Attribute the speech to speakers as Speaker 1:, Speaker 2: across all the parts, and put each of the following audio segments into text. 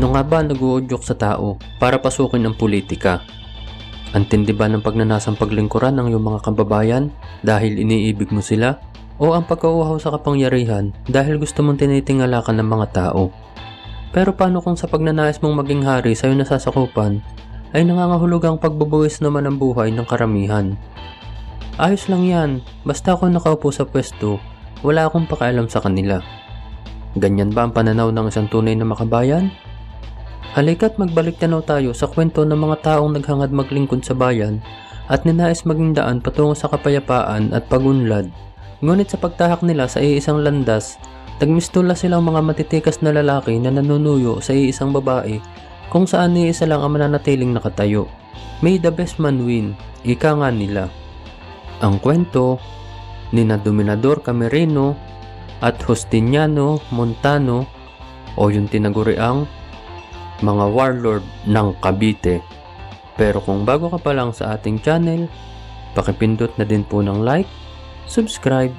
Speaker 1: Ano nga ba nag-uudyok sa tao para pasukin ang politika? Antindi ba ng pagnanasang paglingkuran ng iyong mga kababayan dahil iniibig mo sila? O ang pagkauhaw sa kapangyarihan dahil gusto mong tinitingalakan ng mga tao? Pero paano kung sa pagnanais mong maging hari sa iyong nasasakupan ay nangangahulugang pagbubuwis naman ang buhay ng karamihan? Ayos lang yan, basta ako nakaupo sa pwesto, wala akong pakialam sa kanila. Ganyan ba ang pananaw ng isang tunay na makabayan? Halika't magbalik tanaw tayo sa kwento ng mga taong naghangad maglingkod sa bayan at ninais maging daan patungo sa kapayapaan at pagunlad. Ngunit sa pagtahak nila sa iisang landas, nagmistula silang mga matitikas na lalaki na nanunuyo sa iisang babae kung saan iisa lang ang mananatiling nakatayo. May the best man win, ika nga nila. Ang kwento ni na Dominador Camerino at Justiniano Montano o yung tinaguriang mga warlord ng Cavite. Pero kung bago ka pa lang sa ating channel, pakipindot na din po ng like, subscribe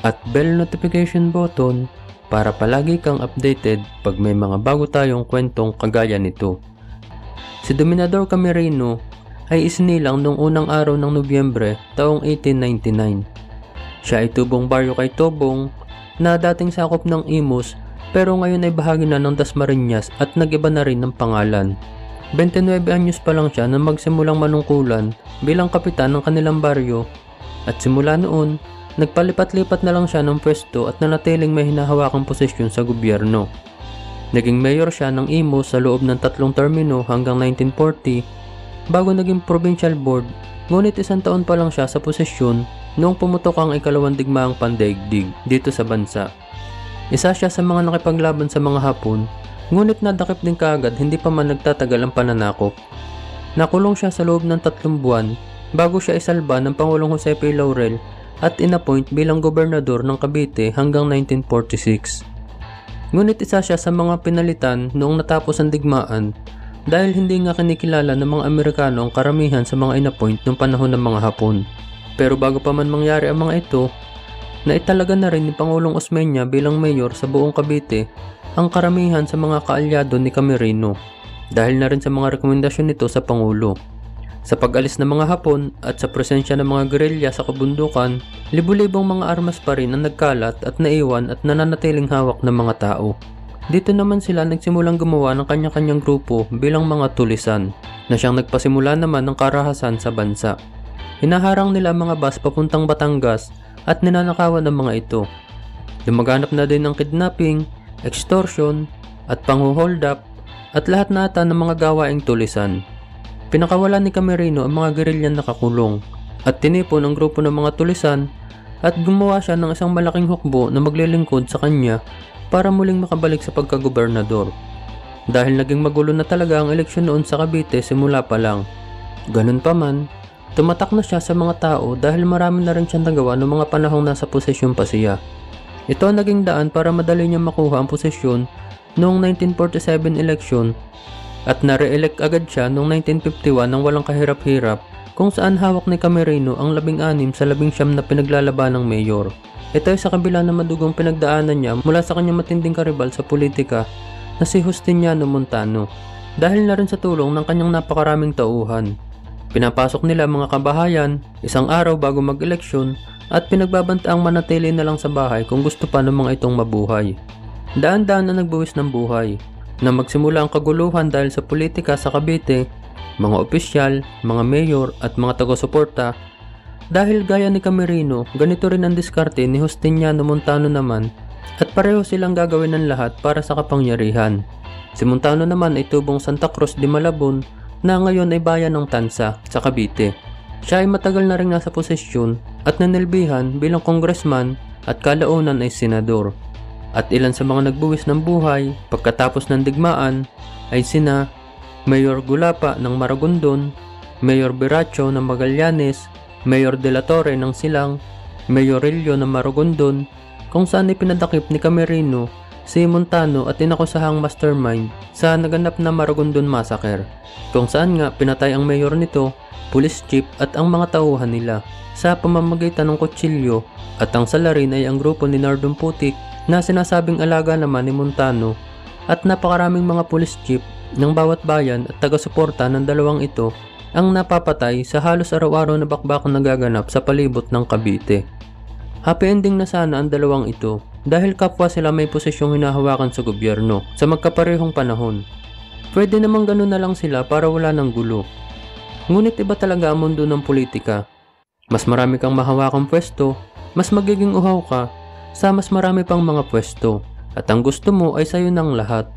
Speaker 1: at bell notification button para palagi kang updated pag may mga bago tayong kwentong kagaya nito. Si Dominador Camerino ay isinilang noong unang araw ng Nobyembre taong 1899. Siya ay tubong baryo kay Tobong na dating sakop ng Imus pero ngayon ay bahagi na ng Dasmariñas at nag-iba na rin ng pangalan. 29 anyos pa lang siya nang magsimulang manungkulan bilang kapitan ng kanilang baryo at simula noon, nagpalipat-lipat na lang siya ng pwesto at nanatiling may hinahawakang posisyon sa gobyerno. Naging mayor siya ng Imus sa loob ng 3 termino hanggang 1940 bago naging provincial board, ngunit 1 taon pa lang siya sa posisyon noong pumutok ang ikalawang digmaang pandaigdig dito sa bansa. Isa siya sa mga nakipaglaban sa mga Hapon, ngunit nadakip din kaagad hindi pa man nagtatagal ang pananakop. Nakulong siya sa loob ng 3 buwan bago siya isalba ng Pangulong Jose P. Laurel at inappoint bilang gobernador ng Cavite hanggang 1946. Ngunit isa siya sa mga pinalitan noong natapos ang digmaan dahil hindi nga kinikilala ng mga Amerikano ang karamihan sa mga inappoint noong panahon ng mga Hapon. Pero bago pa man mangyari ang mga ito, naitalaga na rin ni Pangulong Osmeña bilang mayor sa buong Cavite ang karamihan sa mga kaalyado ni Camerino dahil na rin sa mga rekomendasyon nito sa Pangulo. Sa pag-alis ng mga Hapon at sa presensya ng mga gerilya sa kabundukan, libu-libong mga armas pa rin ang nagkalat at naiwan at nananatiling hawak ng mga tao. Dito naman sila nagsimulang gumawa ng kanya-kanyang grupo bilang mga tulisan na siyang nagpasimula naman ng karahasan sa bansa. Hinaharang nila ang mga bus papuntang Batangas at ninanakawan ng mga ito. Lumaganap na din ng kidnapping, extortion, at pang-hold up at lahat na ata ng mga gawaing tulisan. Pinakawalan ni Camerino ang mga gerilyang nakakulong at tinipon ang grupo ng mga tulisan at gumawa siya ng isang malaking hukbo na maglilingkod sa kanya para muling makabalik sa pagkagobernador. Dahil naging magulo na talaga ang eleksyon noon sa Cavite simula pa lang. Ganun pa man, tumatak na siya sa mga tao dahil marami na rin siyang nagawa noong mga panahong nasa posisyon pa siya. Ito ang naging daan para madali niya makuha ang posisyon noong 1947 eleksyon at na-re-elect agad siya noong 1951 nang walang kahirap-hirap kung saan hawak ni Camerino ang 16 sa 19 na pinaglalaban ng mayor. Ito ay sa kabila na madugong pinagdaanan niya mula sa kanyang matinding karibal sa politika na si Justiniano Montano dahil na rin sa tulong ng kanyang napakaraming tauhan. Pinapasok nila mga kabahayan isang araw bago mag-eleksyon at pinagbabantaang manatili na lang sa bahay kung gusto pa ng mga itong mabuhay. Daan-daan na nagbuwis ng buhay na magsimula ang kaguluhan dahil sa politika sa Cavite, mga opisyal, mga mayor at mga taga-suporta. Dahil gaya ni Camerino, ganito rin ang diskarte ni Justiniano Montano naman at pareho silang gagawin ng lahat para sa kapangyarihan. Si Montano naman ay tubong Santa Cruz de Malabon na ngayon ay bayan ng Tansa sa Cavite. Siya ay matagal na rin nasa posisyon at nanilbihan bilang congressman at kalaunan ay senador. At ilan sa mga nagbuwis ng buhay pagkatapos ng digmaan ay sina Mayor Gulapa ng Maragondon, Mayor Biracho ng Magallanes, Mayor De La Torre ng Silang, Mayor Rillo ng Maragondon, kung saan ipinadakip ni Camerino si Montano at inakusahang mastermind sa naganap na Maragondon Massacre, kung saan nga pinatay ang mayor nito, police chief at ang mga tauhan nila sa pamamagitan ng kutsilyo at ang salarin ay ang grupo ni Nardong Putik na sinasabing alaga naman ni Montano at napakaraming mga police chief ng bawat bayan at taga-suporta ng dalawang ito ang napapatay sa halos araw-araw na bakbakang nagaganap sa palibot ng Cavite. Happy ending na sana ang dalawang ito dahil kapwa sila may posisyong hinahawakan sa gobyerno sa magkaparehong panahon. Pwede namang ganun na lang sila para wala ng gulo. Ngunit iba talaga ang mundo ng politika. Mas marami kang mahawakang pwesto, mas magiging uhaw ka sa mas marami pang mga pwesto at ang gusto mo ay sayo ng lahat.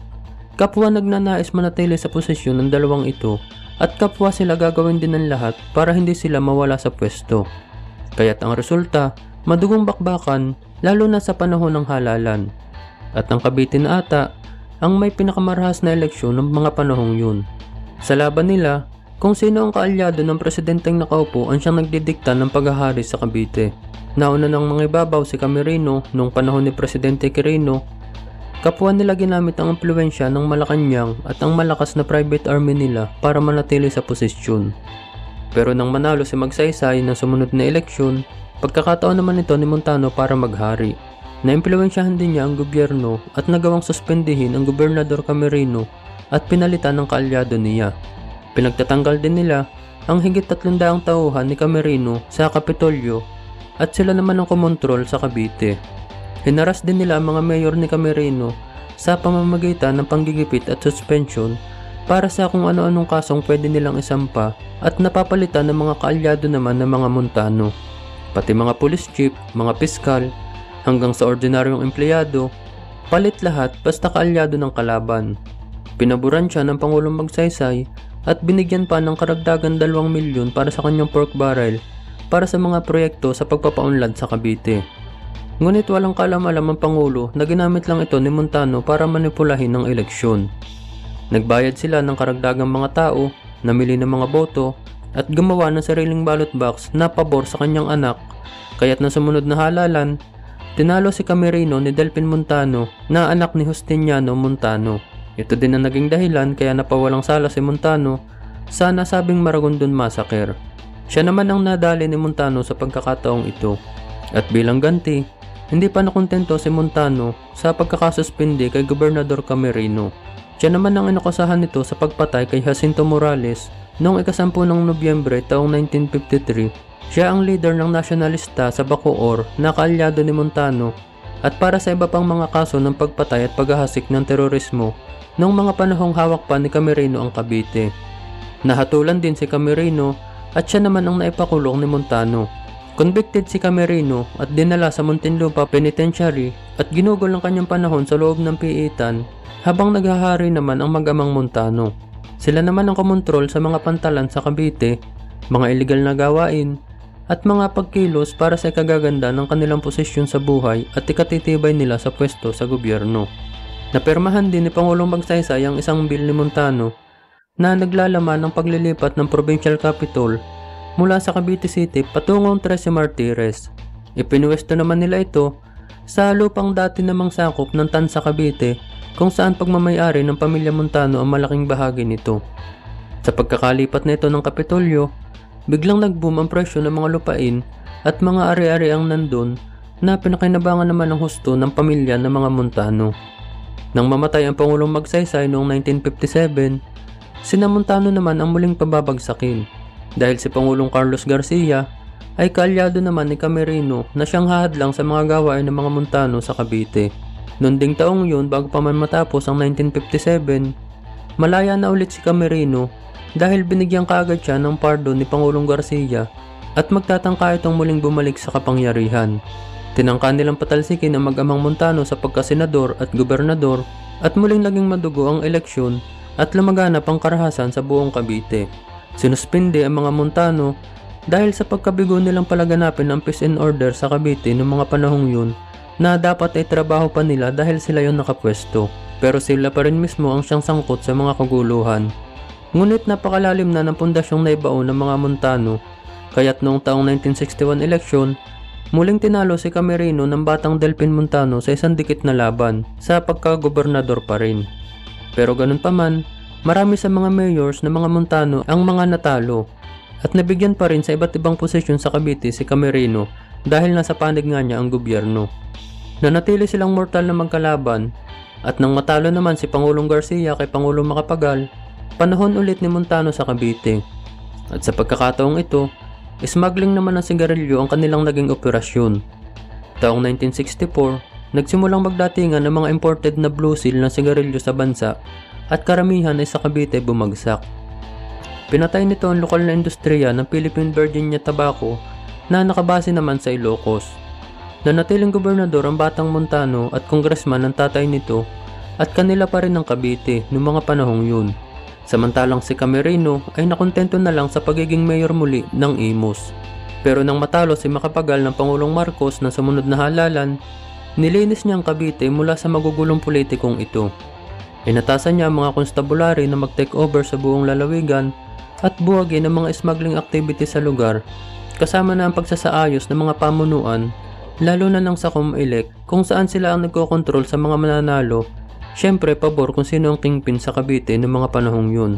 Speaker 1: Kapwa nagnanais manatili sa posisyon ng dalawang ito at kapwa sila gagawin din ng lahat para hindi sila mawala sa pwesto. Kaya't ang resulta, madugong bakbakan lalo na sa panahon ng halalan. At ang Cavite na ata ang may pinakamarahas na eleksyon ng mga panahong yun. Sa laban nila, kung sino ang kaalyado ng presidenteng nakaupo ang siyang nagdidikta ng paghahari sa Cavite. Nauna ng mga ibabaw si Camerino noong panahon ni Presidente Quirino. Kapwa nila ginamit ang impluwensya ng Malacanang at ang malakas na private army nila para manatili sa posisyon. Pero nang manalo si Magsaysay ng sumunod na eleksyon, pagkakataon naman ito ni Montano para maghari. Naimpluwensyahan din niya ang gobyerno at nagawang suspendihin ang Gobernador Camerino at pinalitan ng kaalyado niya. Pinagtatanggal din nila ang higit 300 tauhan ni Camerino sa Kapitolyo at sila naman ang kumontrol sa Cavite. Hinaras din nila ang mga mayor ni Camerino sa pamamagitan ng panggigipit at suspension para sa kung ano-anong kasong pwede nilang isampa at napapalitan ng mga kaalyado naman ng mga Montano. Pati mga police chief, mga piskal, hanggang sa ordinaryong empleyado, palit lahat basta kaalyado ng kalaban. Pinaburan siya ng Pangulong Magsaysay at binigyan pa ng karagdagan 2 milyon para sa kanyang pork barrel para sa mga proyekto sa pagpapaunlad sa Cavite. Ngunit walang kalam-alam ang Pangulo na ginamit lang ito ni Montano para manipulahin ng eleksyon. Nagbayad sila ng karagdagang mga tao, namili ng mga boto, at gumawa ng sariling ballot box na pabor sa kanyang anak, kaya't na sumunod na halalan, tinalo si Camerino ni Delpin Montano na anak ni Justiniano Montano. Ito din ang naging dahilan kaya napawalang sala si Montano sa nasabing Maragondon Massacre. Siya naman ang nadali ni Montano sa pagkakataong ito. At bilang ganti, hindi pa nakontento si Montano sa pagkakasuspindi kay Gobernador Camerino. Siya naman ang inakusahan nito sa pagpatay kay Jacinto Morales noong 10 ng Nobyembre taong 1953. Siya ang leader ng nasyonalista sa Bacoor na kaalyado ni Montano at para sa iba pang mga kaso ng pagpatay at paghahasik ng terorismo noong mga panahong hawak pa ni Camerino ang Cavite. Nahatulan din si Camerino at siya naman ang naipakulong ni Montano. Convicted si Camerino at dinala sa Muntinlupa Penitentiary at ginugol ang kanyang panahon sa loob ng piitan habang naghahari naman ang mag-amang Montano. Sila naman ang kumontrol sa mga pantalan sa Cavite, mga iligal na gawain, at mga pagkilos para sa ikagaganda ng kanilang posisyon sa buhay at ikatitibay nila sa pwesto sa gobyerno. Napirmahan din ni Pangulong Magsaysay ang isang bill ni Montano na naglalaman ng paglilipat ng provincial capital mula sa Cavite City patungong Trece Martires. Ipinuwesto naman nila ito sa lupang dati namang sakop ng Tansa Cavite kung saan pagmamayari ng pamilya Montano ang malaking bahagi nito. Sa pagkakalipat na ito ng Kapitolyo, biglang nag-boom ang presyo ng mga lupain at mga ari-ari ang nandun na pinakinabangan naman ng husto ng pamilya ng mga Montano. Nang mamatay ang Pangulong Magsaysay noong 1957, sina Montano naman ang muling pababagsakin dahil si Pangulong Carlos Garcia ay kaalyado naman ni Camerino na siyang hahadlang sa mga gawain ng mga Montano sa Cavite. Noong ding taong yun bago pa man matapos ang 1957, malaya na ulit si Camerino dahil binigyan kaagad siya ng pardon ni Pangulong Garcia at magtatangka itong muling bumalik sa kapangyarihan. Tinangka nilang patalsikin ang mag-amang Montano sa pagkasenador at gobernador at muling naging madugo ang eleksyon at lumaganap ang karahasan sa buong Cavite. Sinuspindi ang mga Montano dahil sa pagkabigo nilang palaganapin ang peace and order sa Cavite noong mga panahong yun na dapat ay trabaho pa nila dahil sila yung nakapwesto. Pero sila pa rin mismo ang siyang sangkot sa mga kaguluhan. Ngunit napakalalim na ng pundasyong naibao ng mga Montano, kaya't noong taong 1961 eleksyon, muling tinalo si Camerino ng batang Delpin Montano sa isang dikit na laban sa pagkagobernador pa rin. Pero ganun pa man, marami sa mga mayors ng mga Montano ang mga natalo at nabigyan pa rin sa iba't ibang posisyon sa Cavite si Camerino dahil nasa panig nga niya ang gobyerno. Nanatili silang mortal na magkalaban At nang matalo naman si Pangulong Garcia kay Pangulong Macapagal, panahon ulit ni Montano sa Cavite. At sa pagkakataong ito, smuggling naman ng sigarilyo ang kanilang naging operasyon. Taong 1964, nagsimulang magdatingan ng mga imported na Blue Seal na sigarilyo sa bansa at karamihan ay sa Cavite bumagsak. Pinatay nito ang lokal na industriya ng Philippine Virginia Tobacco na nakabase naman sa Ilocos. Nanatiling gobernador ang batang Montano at congressman ng tatay nito at kanila pa rin ng Cavite noong mga panahong yun. Samantalang si Camerino ay nakontento na lang sa pagiging mayor muli ng Imus. Pero nang matalo si Macapagal ng Pangulong Marcos na sumunod na halalan, nilinis niya ang Cavite mula sa magugulong politikong ito. Inatasan niya ang mga konstabulary na mag-take over sa buong lalawigan at buwagin ang mga smuggling activities sa lugar, kasama na ang pagsasaayos ng mga pamunuan, lalo na ng sa COMELEC kung saan sila ang nagkokontrol sa mga mananalo. Siyempre, pabor kung sino ang kingpin sa Cavite noong mga panahong yun.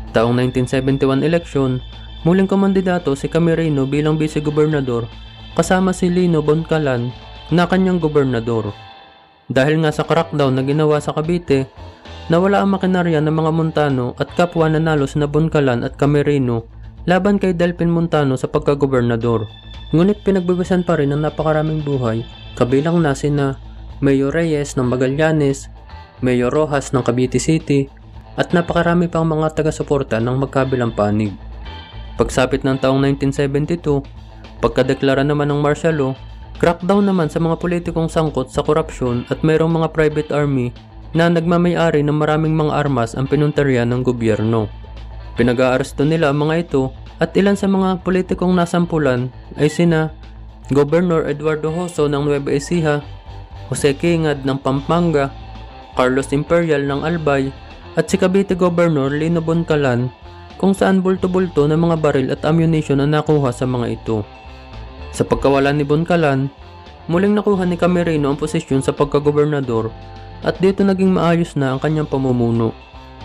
Speaker 1: Taong 1971 eleksyon, muling kumandidato si Camerino bilang vice-gobernador kasama si Lino Boncalan na kanyang gobernador. Dahil nga sa crackdown na ginawa sa Cavite, nawala ang makinarya ng mga Montano at kapwa nanalo sina Boncalan at Camerino laban kay Delphin Montano sa pagkagobernador. Ngunit pinagbibisan pa rin ang napakaraming buhay, kabilang na sina Mayor Reyes ng Magallanes, Mayor Rojas ng Cavite City, at napakarami pang mga taga-suporta ng magkabilang panig. Pagsapit ng taong 1972, pagkadeklara naman ng martial law, crackdown naman sa mga politikong sangkot sa korupsyon at mayroong mga private army na nagmamay-ari ng maraming mga armas ang pinuntarya ng gobyerno. Pinag-aaresto nila ang mga ito at ilan sa mga politikong nasampulan ay sina Governor Eduardo Hoso ng Nueva Ecija, Jose Kingad ng Pampanga, Carlos Imperial ng Albay at si Cavite Governor Lino Boncalan, kung saan bulto-bulto ng mga baril at ammunition ang nakuha sa mga ito. Sa pagkawalan ni Boncalan, muling nakuha ni Camerino ang posisyon sa pagkagobernador at dito naging maayos na ang kanyang pamumuno.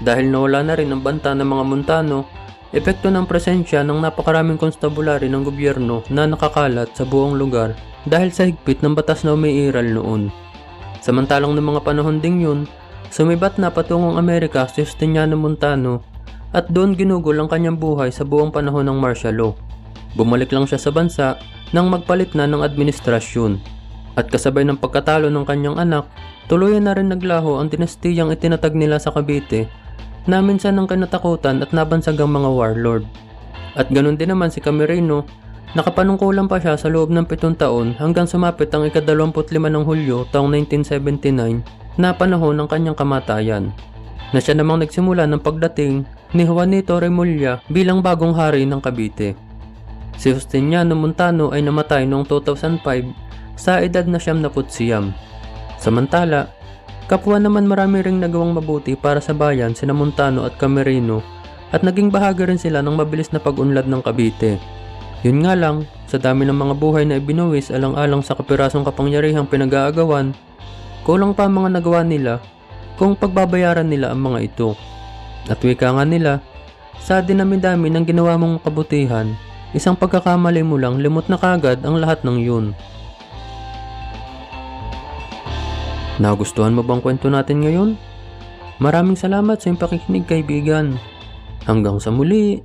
Speaker 1: Dahil nawala na rin ang banta ng mga Montano, epekto ng presensya ng napakaraming konstabulary ng gobyerno na nakakalat sa buong lugar dahil sa higpit ng batas na umiiral noon. Samantalang ng mga panahon ding yun, sumibat na patungong Amerika si Justiniano Montano at doon ginugol ang kanyang buhay sa buong panahon ng martial law. Bumalik lang siya sa bansa nang magpalit na ng administrasyon. At kasabay ng pagkatalo ng kanyang anak, tuluyan na rin naglaho ang dinastiyang itinatag nila sa Cavite na minsan ng kinatakutan at nabansagang mga warlord. At ganun din naman si Camerino. Nakapanungkulan pa siya sa loob ng 7 taon hanggang sumapit ang ika-25 ng Hulyo taong 1979 na panahon ng kanyang kamatayan, na siya namang nagsimula ng pagdating ni Juanito Remulla bilang bagong hari ng Cavite. Si Justiniano Montano ay namatay noong 2005 sa edad na 79. Samantala, kapwa naman marami ring nagawang mabuti para sa bayan sina Montano at Camerino at naging bahagi rin sila ng mabilis na pag-unlad ng Cavite. Yun nga lang, sa dami ng mga buhay na ibinuwis alang-alang sa kapirasong kapangyarihang pinag-aagawan, kulang pa ang mga nagawa nila kung pagbabayaran nila ang mga ito. At wika nga nila, sa dinami-dami ng ginawa mong kabutihan, isang pagkakamali mo lang limot na kagad ang lahat ng yun. Nagustuhan mo bang kwento natin ngayon? Maraming salamat sa iyong pakikinig, kaibigan. Hanggang sa muli!